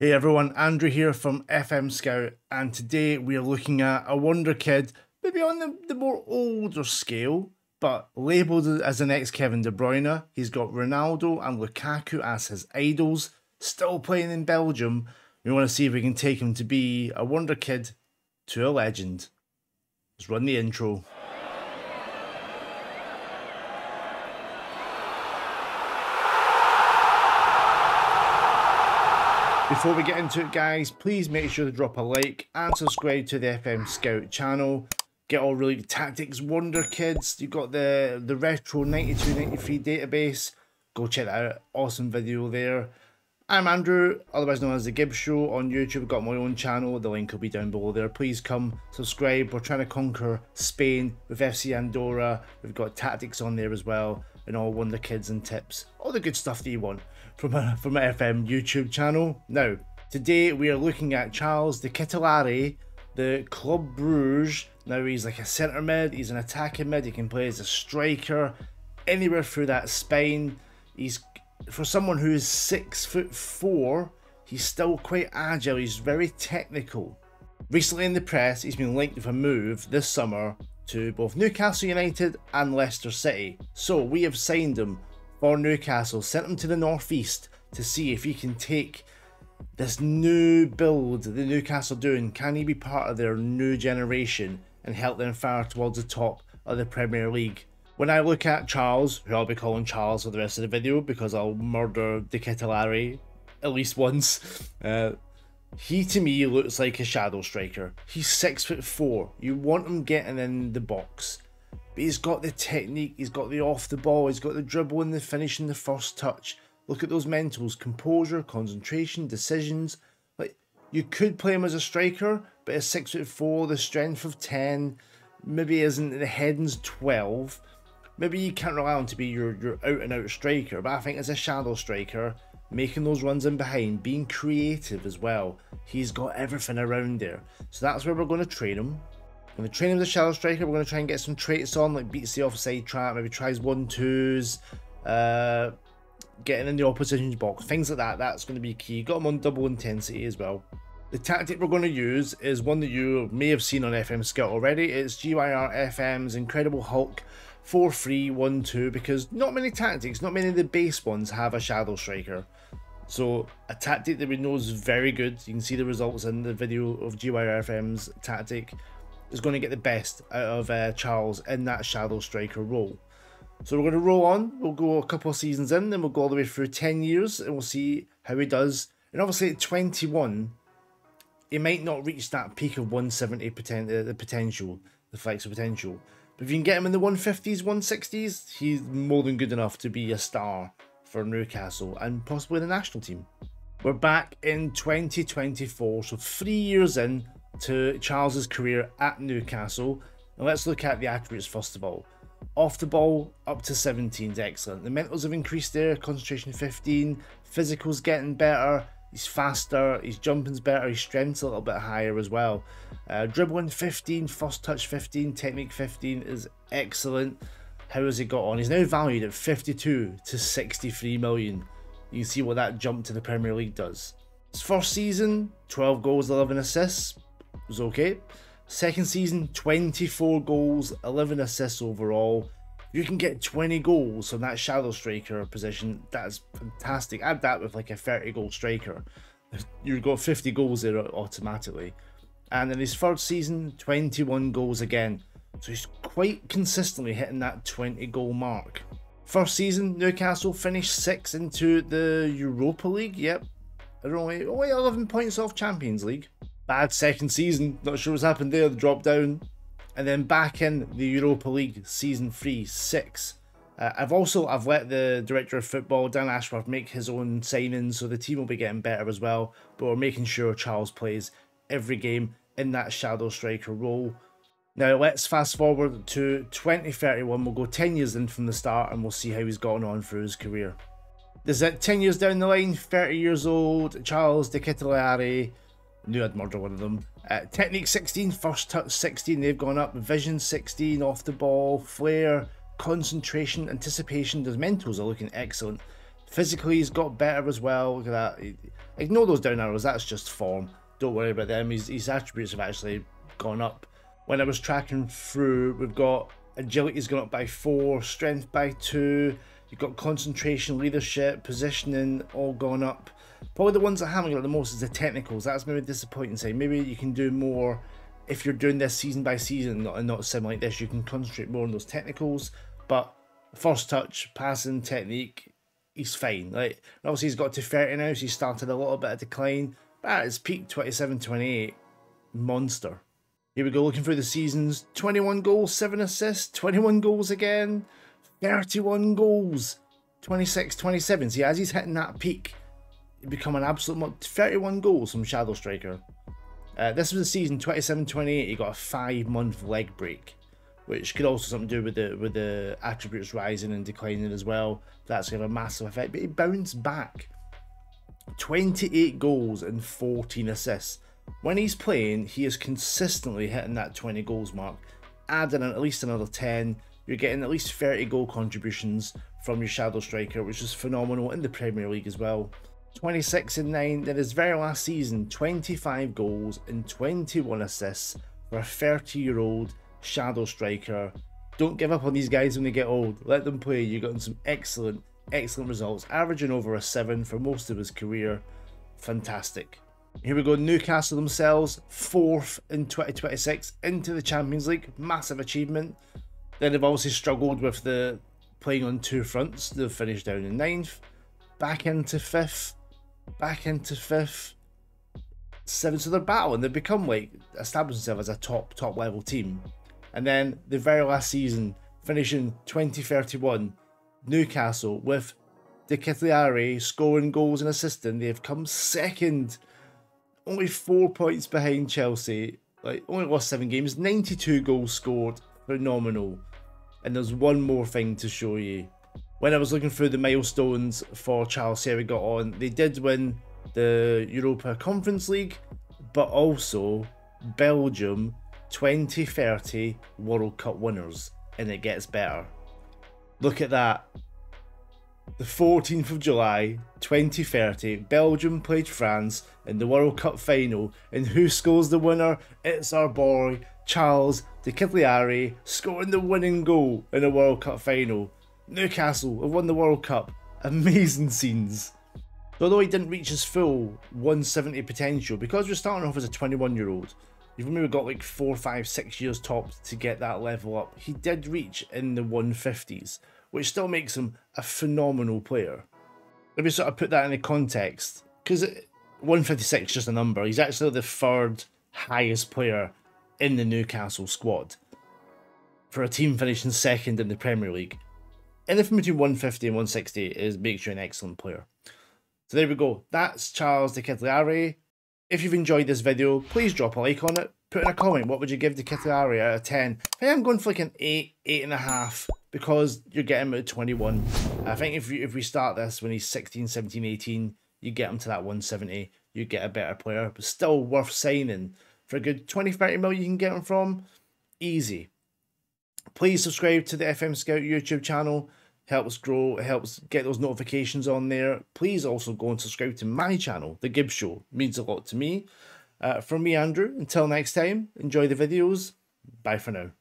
Hey everyone, Andrew here from FMSCOUT, and today we are looking at a wonder kid, maybe on the more older scale, but labelled as the next Kevin De Bruyne. He's got Ronaldo and Lukaku as his idols, still playing in Belgium. We want to see if we can take him to be a wonder kid to a legend. Let's run the intro. Before we get into it, guys, please make sure to drop a like and subscribe to the FMSCOUT channel. Get all really tactics wonder kids. You've got the retro 92-93 database. Go check that out. Awesome video there. I'm Andrew, otherwise known as The Gibbs Show on YouTube. I've got my own channel. The link will be down below there. Please come subscribe. We're trying to conquer Spain with FC Andorra. We've got tactics on there as well, and all wonder kids and tips. All the good stuff that you want from an FM YouTube channel. Now, today we are looking at Charles de Ketelaere, the Club Bruges. Now he's like a centre mid, he's an attacking mid, he can play as a striker, anywhere through that spine. He's, for someone who is 6'4", he's still quite agile, he's very technical. Recently in the press, he's been linked with a move this summer to both Newcastle United and Leicester City. So we have signed him for Newcastle, sent him to the northeast to see if he can take this new build that Newcastle doing. Can he be part of their new generation and help them fire towards the top of the Premier League? When I look at Charles, who I'll be calling Charles for the rest of the video because I'll murder de Ketelaere at least once, he to me looks like a shadow striker. He's 6'4". You want him getting in the box, but he's got the technique, he's got the off the ball, he's got the dribble and the finish and the first touch. Look at those mentals: composure, concentration, decisions. Like, you could play him as a striker, but at 6'4", the strength of 10, maybe isn't, the heading's 12. Maybe you can't rely on to be your out and out striker, but I think as a shadow striker, making those runs in behind, being creative as well, he's got everything around there. So that's where we're going to train him. We're going to train him as a shadow striker. We're going to try and get some traits on, like beats the offside trap, maybe tries 1-2s, getting in the opposition's box, things like that. That's going to be key. Got him on double intensity as well. The tactic we're going to use is one that you may have seen on FMSCOUT already. It's GYR FM's Incredible Hulk 4-3-1-2, because not many tactics, not many of the base ones have a shadow striker. So a tactic that we know is very good, you can see the results in the video of GYR FM's tactic, is going to get the best out of Charles in that shadow striker role. So we're going to roll on. We'll go a couple of seasons in, then we'll go all the way through 10 years and we'll see how he does. And obviously at 21, he might not reach that peak of 170 the potential, the flex of potential. But if you can get him in the 150s, 160s, he's more than good enough to be a star for Newcastle and possibly the national team. We're back in 2024, so 3 years in to Charles's career at Newcastle. And let's look at the attributes first of all. Off the ball, up to 17 is excellent. The mentals have increased there, concentration 15, physical's getting better, he's faster, his jumping's better, his strength's a little bit higher as well. Dribbling 15, first touch 15, technique 15 is excellent. How has he got on? He's now valued at 52 to 63 million. You can see what that jump to the Premier League does. His first season, 12 goals, 11 assists, was okay. Second season, 24 goals, 11 assists overall. You can get 20 goals from that shadow striker position. That's fantastic. Add that with like a 30-goal striker. You've got 50 goals there automatically. And in his third season, 21 goals again. So he's quite consistently hitting that 20-goal mark. First season, Newcastle finished 6th into the Europa League. Yep, they're only 11 points off Champions League. Bad second season, not sure what's happened there, the drop down. And then back in the Europa League season 3, 6. I've let the director of football, Dan Ashworth, make his own signings, so the team will be getting better as well. But we're making sure Charles plays every game in that shadow striker role. Now let's fast forward to 2031. We'll go 10 years in from the start and we'll see how he's gotten on through his career. This is 10 years down the line, 30 years old, Charles de Ketelaere. Knew I'd murder one of them. Technique 16, first touch 16, they've gone up. Vision 16, off the ball, flair, concentration, anticipation. His mentals are looking excellent. Physically, he's got better as well. Look at that. Ignore those down arrows, that's just form. Don't worry about them. His attributes have actually gone up. When I was tracking through, we've got agility's gone up by 4, strength by 2, you've got concentration, leadership, positioning all gone up. Probably the ones that haven't got the most is the technicals. That's maybe disappointing. Say maybe you can do more if you're doing this season by season and not a sim like this. You can concentrate more on those technicals, but first touch, passing, technique, he's fine. Like obviously he's got to 30 now, so he started a little bit of decline, but at his peak 27-28, monster. Here we go, looking through the seasons. 21 goals, 7 assists, 21 goals again, 31 goals, 26-27. See, as he's hitting that peak, he become an absolute 31 goals from Shadow Striker. This was the season 27-28. He got a 5-month leg break, which could also something to do with the attributes rising and declining as well. That's going to have a massive effect. But he bounced back. 28 goals and 14 assists. When he's playing, he is consistently hitting that 20 goals mark. Adding at least another 10, you're getting at least 30 goal contributions from your Shadow Striker, which is phenomenal in the Premier League as well. 26-9, then his very last season, 25 goals and 21 assists for a 30-year-old Shadow Striker. Don't give up on these guys when they get old. Let them play. You've gotten some excellent results, averaging over a 7 for most of his career. Fantastic. Here we go, Newcastle themselves, 4th in 2026 into the Champions League. Massive achievement. Then they've obviously struggled with the playing on 2 fronts. They've finished down in 9th, back into 5th, back into 5th, 7th. So they're battling. They've become like established themselves as a top level team. And then the very last season, finishing 2031, Newcastle with De Ketelaere scoring goals and assisting. They've come 2nd, only 4 points behind Chelsea. Like only lost 7 games, 92 goals scored, phenomenal. And there's one more thing to show you. When I was looking through the milestones for Chelsea, we got on. They did win the Europa Conference League, but also Belgium 2030 World Cup winners, and it gets better. Look at that. The 14th of July 2030, Belgium played France in the World Cup final, and who scores the winner? It's our boy Charles De Ketelaere scoring the winning goal in a World Cup final. Newcastle have won the World Cup. Amazing scenes. Although he didn't reach his full 170 potential, because we're starting off as a 21-year-old, you've maybe got like 4, 5, 6 years tops to get that level up. He did reach in the 150s, which still makes him a phenomenal player. Let me sort of put that in the context, because 156 is just a number. He's actually the 3rd highest player in the Newcastle squad for a team finishing 2nd in the Premier League. Anything between 150 and 160 makes you an excellent player. So there we go. That's Charles De Ketelaere. If you've enjoyed this video, please drop a like on it. Put in a comment, what would you give De Ketelaere out of 10? I think I'm going for like an 8, 8.5, because you're getting him at 21. I think if we start this when he's 16, 17, 18, you get him to that 170, you get a better player, but still worth signing. For a good 20, 30 mil you can get him from, easy. Please subscribe to the FMSCOUT YouTube channel. Helps grow, it helps get those notifications on there. Please also go and subscribe to my channel, The Gibbs Show. It means a lot to me. From me, Andrew, until next time, enjoy the videos. Bye for now.